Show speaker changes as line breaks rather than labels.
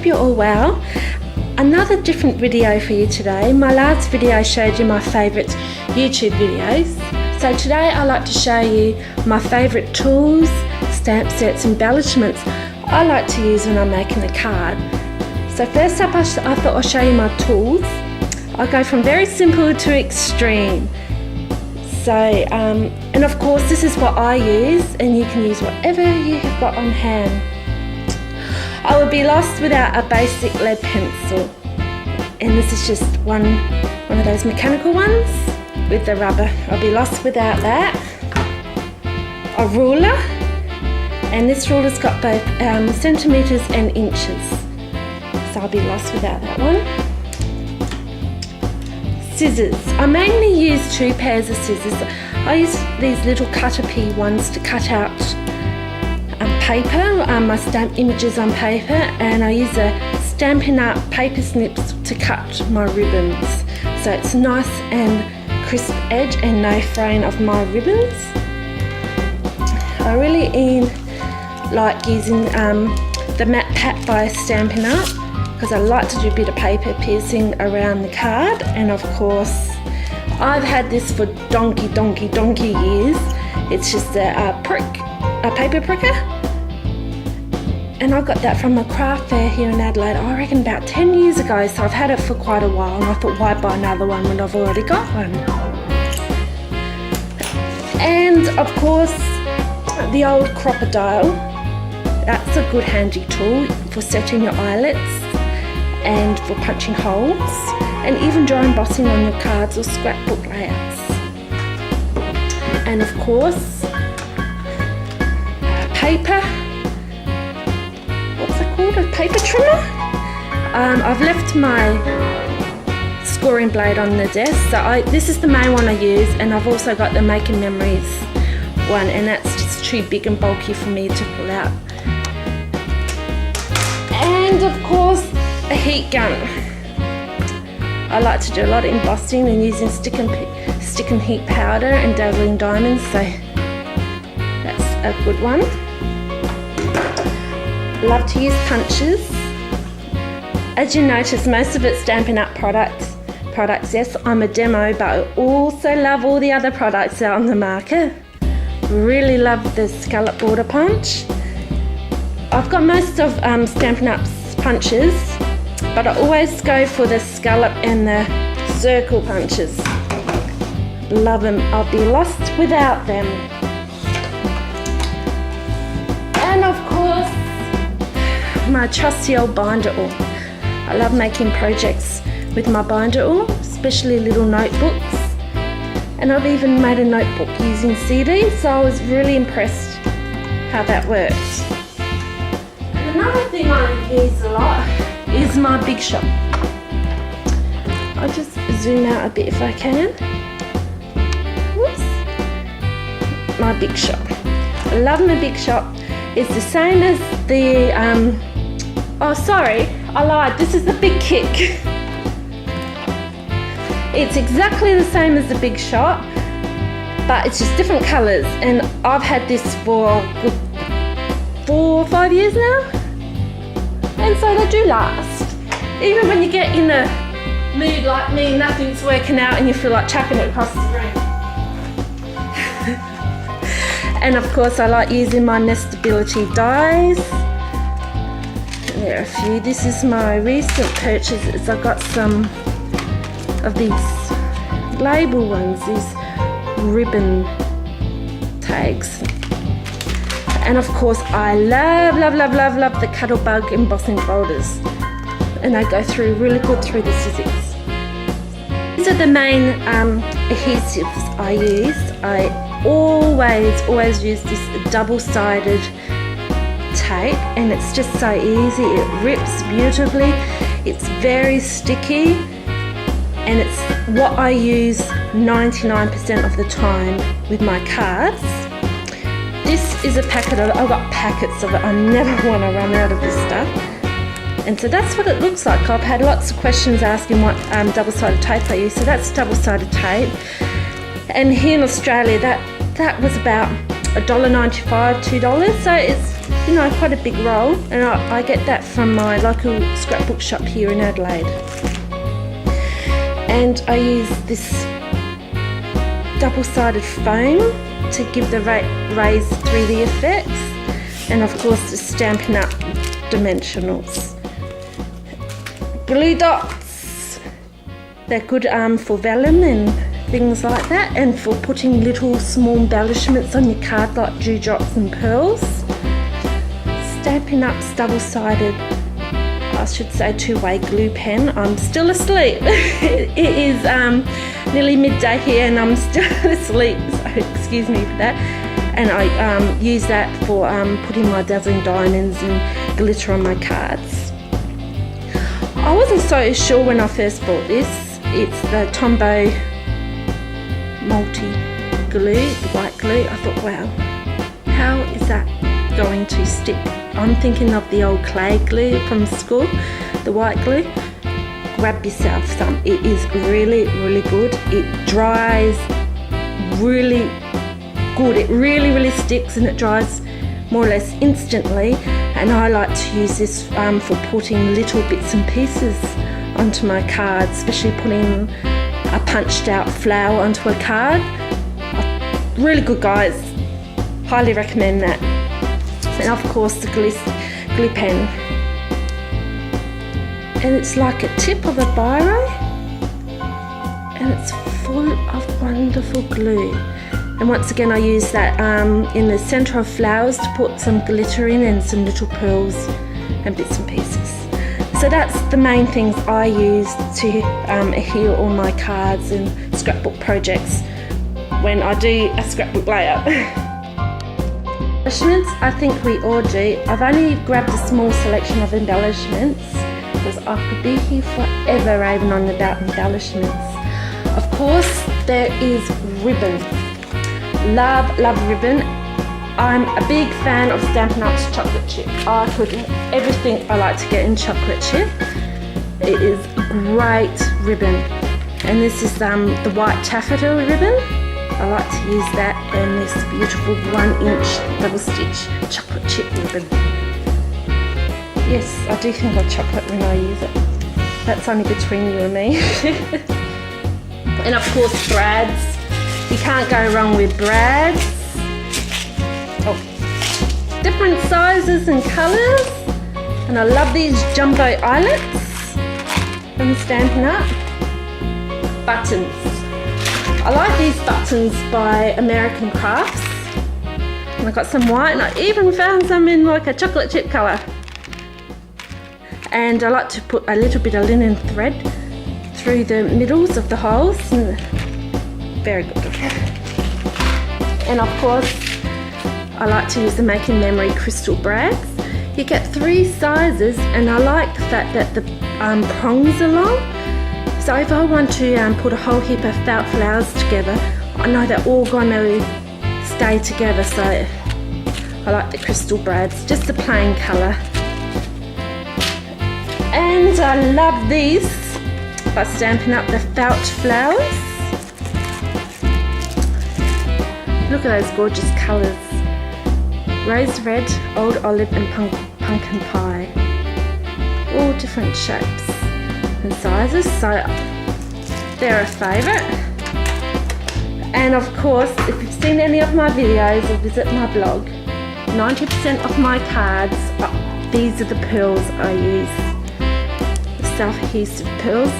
Hope you're all well. Another different video for you today. My last video showed you my favourite YouTube videos. So today I like to show you my favourite tools, stamp sets, embellishments I like to use when I'm making a card. So first up I thought I'll show you my tools. I go from very simple to extreme. So, and of course this is what I use, and you can use whatever you have got on hand. I would be lost without a basic lead pencil, and this is just one of those mechanical ones with the rubber. I'll be lost without that. A ruler, and this ruler's got both centimetres and inches, so I'll be lost without that one. Scissors. I mainly use two pairs of scissors. I use these little cutter pea ones to cut out paper, my stamp images on paper, and I use a Stampin' Up paper snips to cut my ribbons. So it's nice and crisp edge and no fraying of my ribbons. I really like using the matte pat by Stampin' Up, because I like to do a bit of paper piercing around the card. And of course I've had this for donkey years. It's just a paper pricker, and I got that from a craft fair here in Adelaide, I reckon about 10 years ago, so I've had it for quite a while, and I thought, why buy another one when I've already got one? And of course the old Crocodile. That's a good handy tool for setting your eyelets and for punching holes, and even dry embossing on your cards or scrapbook layouts. And of course paper, what's it called, a paper trimmer. I've left my scoring blade on the desk, so this is the main one I use, and I've also got the Making Memories one, and that's just too big and bulky for me to pull out. And of course a heat gun. I like to do a lot of embossing and using stick and heat powder and dazzling diamonds, so that's a good one. Love to use punches. As you notice, most of it's Stampin' Up products. Yes, I'm a demo, but I also love all the other products out on the market. Really love the Scallop border punch. I've got most of Stampin' Up's punches, but I always go for the Scallop and the circle punches. Love them. I'll be lost without them. And of course my trusty old binder awl. I love making projects with my binder awl, especially little notebooks, and I've even made a notebook using CD, so I was really impressed how that works. And another thing I use a lot is my Big Shot. I'll just zoom out a bit if I can. Whoops. My Big Shot. I love my Big Shot. It's the same as the oh sorry, I lied, this is the BigKick. It's exactly the same as the Big Shot, but it's just different colours, and I've had this for a good 4 or 5 years now, and so they do last. Even when you get in a mood like me, nothing's working out and you feel like chucking it across the room. And of course I like using my Nestability dies. There are a few. This is my recent purchases. I got some of these label ones, these ribbon tags. And of course I love the Cuttlebug embossing folders, and they go through really good through the Sizzix. These are the main adhesives I use. I always use this double-sided tape, and it's just so easy. It rips beautifully, it's very sticky, and it's what I use 99% of the time with my cards. This is a packet of it. I've got packets of it. I never want to run out of this stuff. And so that's what it looks like. I've had lots of questions asking what double-sided tape I use. So that's double-sided tape. And here in Australia, that was about $1.95, $2. So it's you know, quite a big roll, and I get that from my local scrapbook shop here in Adelaide. And I use this double-sided foam to give the raised 3D effects, and of course the Stampin' Up! Dimensionals. Glue dots, they're good for vellum and things like that, and for putting little small embellishments on your card like dewdrops and pearls. Stampin' Up's double-sided, I should say two-way glue pen. I'm still asleep. It is nearly midday here and I'm still asleep, so excuse me for that. And I use that for putting my dazzling diamonds and glitter on my cards. I wasn't so sure when I first bought this. It's the Tombo multi-glue, the white glue. I thought, wow, how is that going to stick? I'm thinking of the old clay glue from school, the white glue. Grab yourself some. It is really, really good. It dries really good. It really, really sticks, and it dries more or less instantly. And I like to use this for putting little bits and pieces onto my cards, especially putting a punched out flower onto a card. Really good, guys. Highly recommend that. And of course the glue pen. And it's like a tip of a biro, and it's full of wonderful glue. And once again I use that in the centre of flowers to put some glitter in and some little pearls and bits and pieces. So that's the main things I use to adhere all my cards and scrapbook projects when I do a scrapbook layout. Embellishments, I think we all do. I've only grabbed a small selection of embellishments because I could be here forever raving on about embellishments. Of course, there is ribbon. Love, love ribbon. I'm a big fan of Stampin' Up's chocolate chip. I put everything I like to get in chocolate chip. It is great ribbon. And this is the white taffeta ribbon. I like to use that, and this beautiful 1-inch double stitch chocolate chip ribbon. Yes, I do think of chocolate when I use it. That's only between you and me. And of course brads. You can't go wrong with brads. Oh, different sizes and colours. And I love these jumbo eyelets from Stampin' Up. Buttons. I like these buttons by American Crafts. And I got some white, and I even found some in like a chocolate chip colour. And I like to put a little bit of linen thread through the middles of the holes. Very good. And of course, I like to use the Making Memory crystal brads. You get 3 sizes, and I like the fact that the prongs are long. So if I want to put a whole heap of felt flowers together, I know they're all going to stay together. So I like the crystal brads, just the plain colour. And I love these by Stampin' Up, the felt flowers. Look at those gorgeous colours. Rose red, old olive and pumpkin pie. All different shapes and sizes, so they're a favourite. And of course, if you've seen any of my videos or visit my blog, 90% of my cards, these are the pearls I use. The self-adhesive pearls.